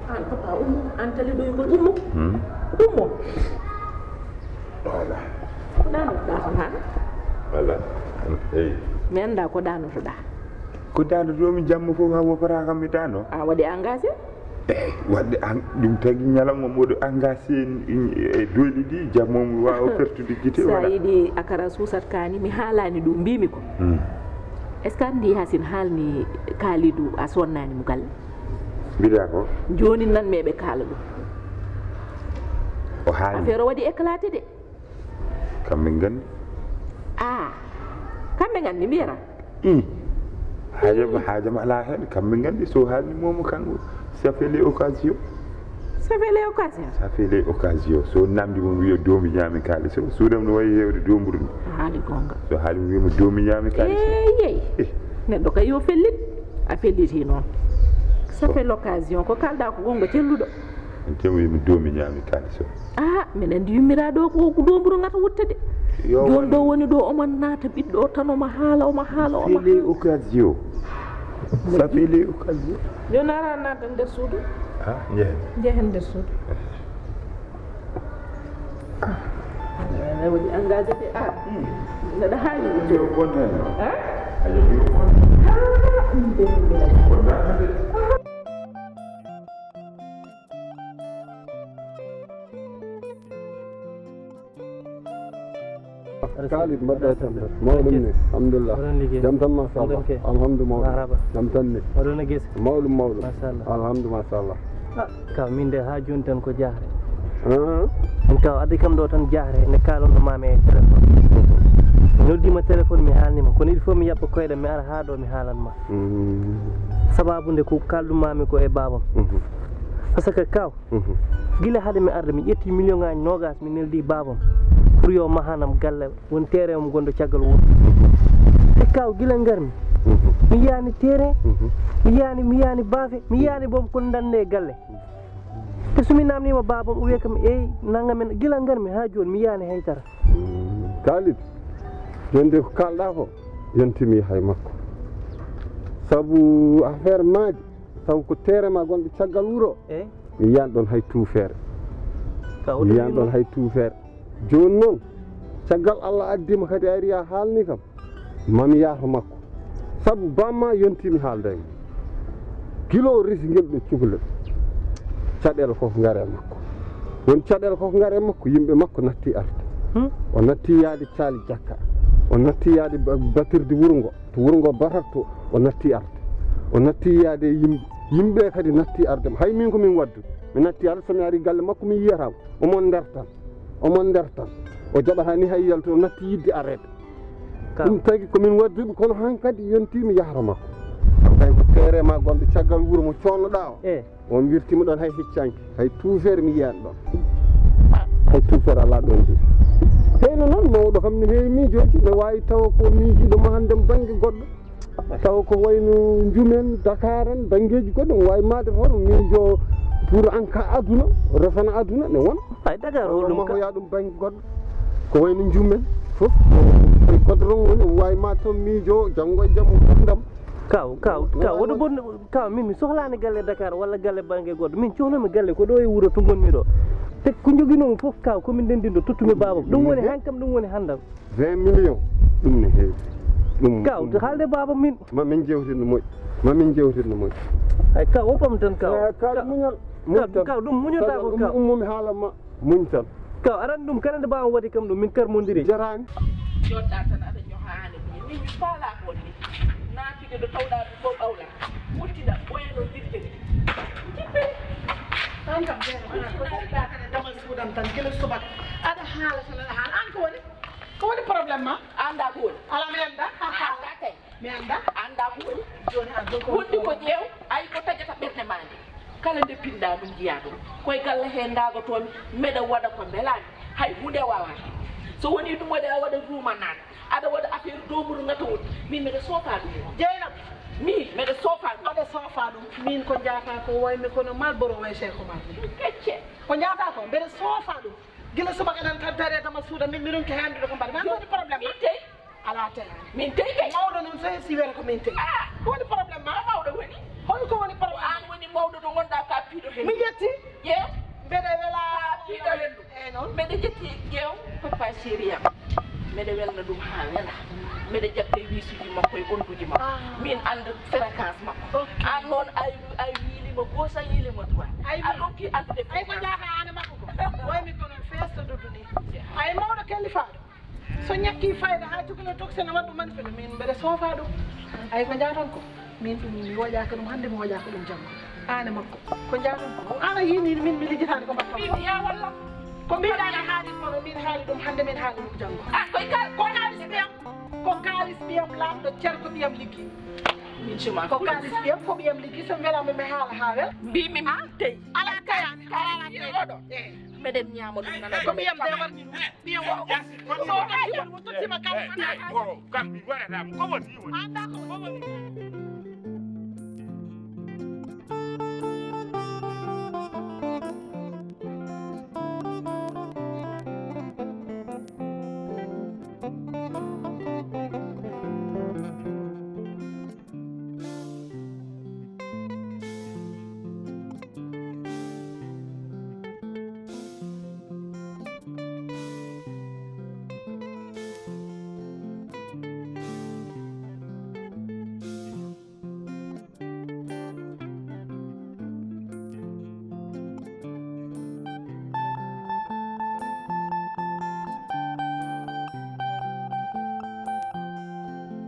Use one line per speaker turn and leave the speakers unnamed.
an papa an tali do yugol ummo
voilà
dano da ha
voilà
mi anda ko dano to da
ko dano do mi jamma fof ha wopara kam mi dano
a wadi engagé
wadde ɗum tagi ñalawma moɗo engagé e dooli ɗi jammom wawa pertude guite
sa yiɗi akara susat kani mi haalani ɗum mbimi ko est ce que andi hasin haalni kaalidou a sonnani mo galle
mbiɗa ko
joni nanmeɓe kaala ɗum
o haali
affaire o waɗi éclaté de
kamɓe gandi
kamɓe gandi mbiyata
haajama ala hen kamɓe gandi so haalni momo kanko ça fait les occasions so namdi mo wiya doomi ñaami kalis o suudam no wayi hewde domburu ni
haali gonga
so haali mo wiyama doomi ñaami kalis
yeyi neɗɗo kay yo fellit a felliti noon ça fait l'occasion ko kalɗa ko gonga celluɗo
en temo wiyama doomi ñaami kalis o
min andi yummira ɗo ko domburu ngata wuttade joni ɗo woni ɗo omon naata ɓiɗɗo o tan omo haala
les occasions ça fait les occasions
joni ara naata nder suudu jehen nder suudu waɗi engagé de neɗa haali
Khalid mbaɗɗa tambat mawɗum ni alhamdulillah jam tan machallah alhamdu mawɗum jam tan ni
waɗona guese
mawɗum
machallah
alhamdu machallah
kaw min de ha joni tan ko jahre min kaw addi kam ɗo tan jahre ne kalonno mami e téléphone noddima téléphone mi haalnima kono il faut mi yaɓɓa koyɗe mi ara ha ɗo mi haalanma sababude ko kalɗumami ko e babam par ce que kaw guila haade mi arde mi ƴetti million ngaji nogas mi neldi babam pour yo mahanam galle won terrain mo gondo caggal wuro e kaw gila garmi mi yani terrain mi yani baafe mi yani bom ko dande galle te sumi namnima babam o wiya kam nangamen gila garmi ha joni mi yani haytara
Khalid jonde ko kalɗa ko yontimi hay makko sabu affaire maji taw ko terrain ma gonɗo caggal wuro mi yiyan ɗon hay tuufere mi yiyan ɗon hay tuufere joni noon caggal Allah addima kadi ari ha haalni kam mami yaato makko sabu bamma yontimi haaldaymo kilo risi ngel ɗo cukalel caɗele koko ngare makko won caɗele koko ngare makko yimɓe makko natti arde o natti yaade caali jakka o natti yaade batirde wuro ngo to wuro ngo batatto o natti arde o natti yaade yimɓe kadi natti arde hay min ko min waddu mi natti arde somi ari galle makko mi yiyatamo omon nder tan o jaɓata ni hay yalto o natti yidde arede ɗum tagi komin wadduɓe kono han kadi yontimi yahata makko kay ko terrain ma gonɗo caggal wuuro mo connoɗa o on wirtima ɗon hay heccanki hay tuufere mi yiyani ɗon hay tuufere ala ɗon de heyno noon mawɗo kam ne heewi miijoji ne wawi tawa ko miijiɗoma hande banggue goɗɗo tawa ko wayno Njumen Dakar en banggueji goɗɗo ne wawi made toon miijo pour en cas aduna refana aduna ne won
ay Dakar
hoya ɗum banggue goɗɗo ko wayno Njumen fof koye godron woni wawi ma toon miijo janggo e jaam ndam
kaw woɗo bonde kaw min mi sohlani galle Dakar walla galle banggue goɗɗo min cohnomi galle ko ɗo e wuuro to gonmi ɗo te ko joguinomi fof kaw komin ndendindo tottumi babam ɗum woni han kam ɗum woni handam
20 millions ɗum ne heewi ɗum
kaw to haalde babam min
mamin jewtidno moƴƴi
ay kaw woppam tan kaw
kaw
ɗum muñota ko kaw
ummomi haalanma muñ tan
kaw aran ɗum kanande babam waɗi kam ɗum min karmodiri
jarani
joɗɗa tan aɗa ñohaani min mi faala ko ni naatide ɗo tawɗa ɗum fof ɓawla wuttiɗa ɓoyano dirte ɗi jippe an kam jeeɗa tan e damal suudam tan gila subaka aɗa haala tan aɗa haala an ko woni probléme ma anda ko woni ala mi anda anda kay mi anda anda ko woni joni an wonɗi ko ƴeew ay ko tajata ɓerde ma ndi kala nde pinɗa ɗum jiya ɗum koye galle he ndagotomi mbeɗa waɗa ko belani hay hunde wawata so woni ɗum waɗi a waɗa rumanade aɗa waɗa affaire domuru ngata woni min mbeɗa soofa ɗum jeynam min mbeɗa soofa ɗum aɗa soofa ɗum min ko jaata ko waymi kono malboro way cheikh oumar kecce ko jaata ko mbeɗa soofa ɗum gila subaka ɗan tan daretama suuda min miɗum ke handude ko mbaɗa man woni probléme min tey ala tey min tey kay mawɗo noon so si wiyata ko min tey ko woni probléme ma mawɗo woni holko woni probléme an woni mawɗo ɗo gonɗa ka piiɗo hen chérie mede welna ɗum ha wela mede jaɓde wiisuji makko e ɓonduji makko min anda fréquence makko an noon a yiilima gauche a yiilima droit a ɗonki andude
ay ko jaaka ane makko ko waymi ko noon feesto dudu ni ay mawɗo kellifaɗo so ñakki fayda ha cukalel toksene waɗɗum mani fene min mbeɗa soofa ɗum ay ko jaton ko min ɗum mi woƴaka ɗum hannde mi woƴaka ɗum janggo ane makko ko jaton ko ana yini min mi lijjitani ko mbatta
ya walla
ko mbiɗani haali kono min haali ɗum hannde min haali ɗum janggo ko kaalis ɓiyam ko kaalis ɓiyam lamɗo cerko ɓiyam liggi ko kaalis ɓiyam ko ɓiyam liggi so welama mi haala ha wel
mbimi teyi
ala kayani
oɗo meɗen ñaama ɗum nana
ko ɓiyam de warni ɗum ɓiyam o tottima kaalis
kam mi waɗatama ko woni
anda ko